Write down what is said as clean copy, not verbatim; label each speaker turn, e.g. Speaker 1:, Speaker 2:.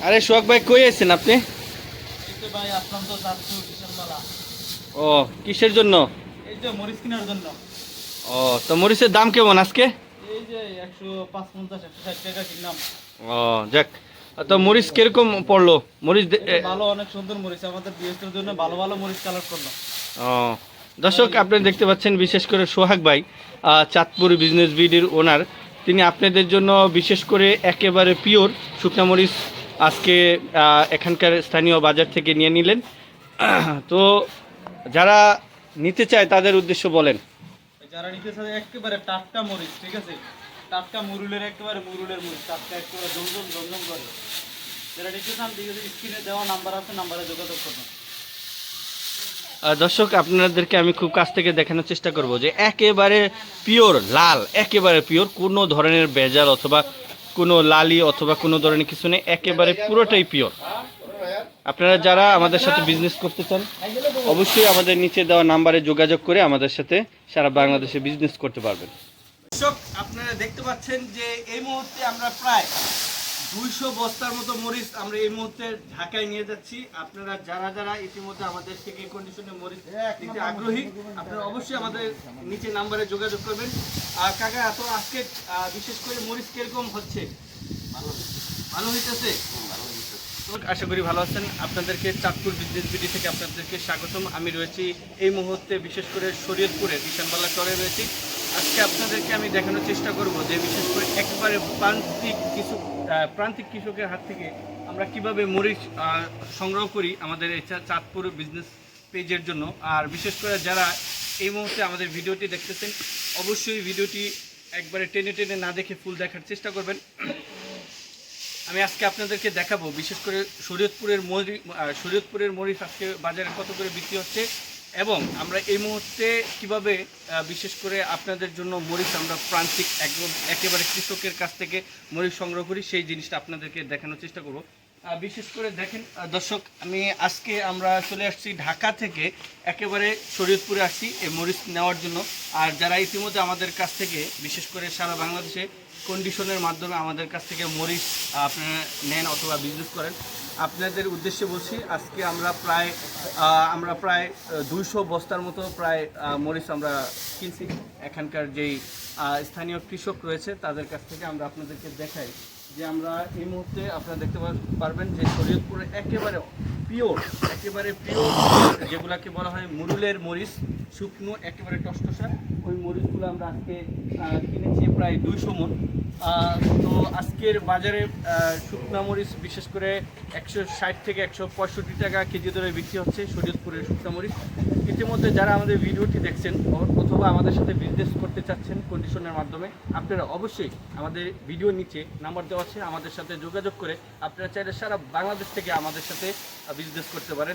Speaker 1: আরে সোহাগ ভাই কই আছেন আপনি?
Speaker 2: এই তো ভাই আসলাম তো চাঁদপুর বিশালমালা।
Speaker 1: ও, কিসের জন্য?
Speaker 2: এই যে মরিচ কেনার জন্য।
Speaker 1: ও, তো মরিচের দাম কেমন আজকে?
Speaker 2: এই যে 150 160 টাকা কিনলাম।
Speaker 1: ও, যাক। তো মরিচ কিরকম পড়লো? মরিচ
Speaker 2: এটা ভালো, অনেক সুন্দর মরিচ, আমাদের বিএসটির জন্য ভালো ভালো মরিচ কালেক্ট করলাম।
Speaker 1: ও, দর্শক আপনারা দেখতে পাচ্ছেন বিশেষ করে সোহাগ ভাই চাঁদপুর বিজনেস বিডির ওনার, তিনি আপনাদের জন্য বিশেষ করে একেবারে পিওর শুকনা মরিচ আজকে এখানকার স্থানীয় বাজার থেকে নিয়ে নিলেন। তো যারা নিতে চায় তাদের উদ্দেশ্য বলেন।
Speaker 2: যারা নিতে চায় একেবারে টাটকা মরিচ, ঠিক আছে, টাটকা মুরুলের, একেবারে মুরুলের মরিচ, টাটকা একেবারে জমজম জমজম করে। যারা নিতে চান স্ক্রিনে দেওয়া নাম্বার আছে, নাম্বারে যোগাযোগ করুন।
Speaker 1: দর্শক আপনাদেরকে আমি খুব কাছ থেকে দেখানোর চেষ্টা করব যে একেবারে পিওর লাল, একেবারে পিওর, কোনো ধরনের ভেজাল অথবা কোনো লালি অথবা কোনো ধরনের কিছু নেই, একেবারে পুরোটাই পিওর। আপনারা যারা আমাদের সাথে বিজনেস করতে চান অবশ্যই আমাদের নিচে দেওয়া নাম্বারে যোগাযোগ করে আমাদের সাথে সারা বাংলাদেশে বিজনেস করতে পারবেন। দর্শক আপনারা দেখতে পাচ্ছেন যে এই মুহূর্তে আমরা প্রায় 200 বস্তার মতো মরিচ আমরা এই মুহূর্তে ঢাকায় নিয়ে যাচ্ছি। আপনারা যারা যারা ইতিমধ্যে আমাদের থেকে এই কন্ডিশনে মরিচ নিতে আগ্রহী, আপনারা অবশ্যই আমাদের নিচে নাম্বারে যোগাযোগ করবেন। আর কাকা, এত আজকে বিশেষ করে মরিচ কিরকম হচ্ছে? ভালো হইতেছে। আশা করি ভালো আছেন। আপনাদেরকে চাঁদপুর বিজনেস বিডি থেকে আপনাদেরকে স্বাগতম। আমি রয়েছি এই মুহূর্তে বিশেষ করে শরীয়তপুরে বিশালমালা চরে রয়েছি। আজকে আপনাদেরকে আমি দেখানোর চেষ্টা করব যে বিশেষ করে একেবারে প্রান্তিক কৃষকের হাত থেকে আমরা কিভাবে মরিচ সংগ্রহ করি আমাদের এই চাঁদপুর বিজনেস পেজের জন্য। আর বিশেষ করে যারা এই মুহূর্তে আমাদের ভিডিওটি দেখতেছেন অবশ্যই ভিডিওটি একবারে টেনে টেনে না দেখে ফুল দেখার চেষ্টা করবেন। আমি আজকে আপনাদেরকে দেখাবো বিশেষ করে শরীয়তপুরের মরিচ আজকে বাজারে কত করে বিক্রি হচ্ছে, এবং আমরা এই মুহূর্তে কিভাবে বিশেষ করে আপনাদের জন্য মরিচ আমরা প্রান্তিক একেবারে কৃষকের কাছ থেকে মরিচ সংগ্রহ করি সেই জিনিসটা আপনাদেরকে দেখানোর চেষ্টা করব। বিশেষ করে দেখেন দর্শক, আজকে আমরা চলে আসছি ঢাকা থেকে, একেবারে শরীয়তপুরে আসছি এই মরিচ নেওয়ার জন্য। আর যারা ইতিমধ্যে আমাদের কাছ থেকে বিশেষ করে সারা বাংলাদেশে কন্ডিশনের মাধ্যমে আমাদের কাছ থেকে মরিচ আপনারা নেন অথবা বিজনেস করেন, আপনাদের উদ্দেশ্যে বলছি আজকে আমরা প্রায় 200 বস্তার মতো প্রায় মরিচ আমরা কিনছি এখানকার যেই স্থানীয় কৃষক রয়েছে তাদের কাছ থেকে। আমরা আপনাদেরকে দেখাই যে আমরা এই মুহূর্তে আপনারা দেখতে পারবেন যে শরীয়তপুরে একেবারে পিওর যেগুলাকে বলা হয় মুরুলের মরিচ, শুকনো একেবারে টসটসা, ওই মরিচগুলো আমরা আজকে কিনেছি প্রায় 200 মণ। তো আজকের বাজারে শুকনা মরিচ বিশেষ করে 160 থেকে 165 টাকা কেজি দরে বিক্রি হচ্ছে শরীয়তপুরের শুকনা মরিচ। ইতিমধ্যে যারা আমাদের ভিডিওটি দেখছেন অথবা আমাদের সাথে বিজনেস করতে চাচ্ছেন কন্ডিশনের মাধ্যমে, আপনারা অবশ্যই আমাদের ভিডিওর নিচে নাম্বার দেওয়া আছে, আমাদের সাথে যোগাযোগ করে আপনারা চাইলে সারা বাংলাদেশ থেকে আমাদের সাথে বিজনেস করতে পারেন।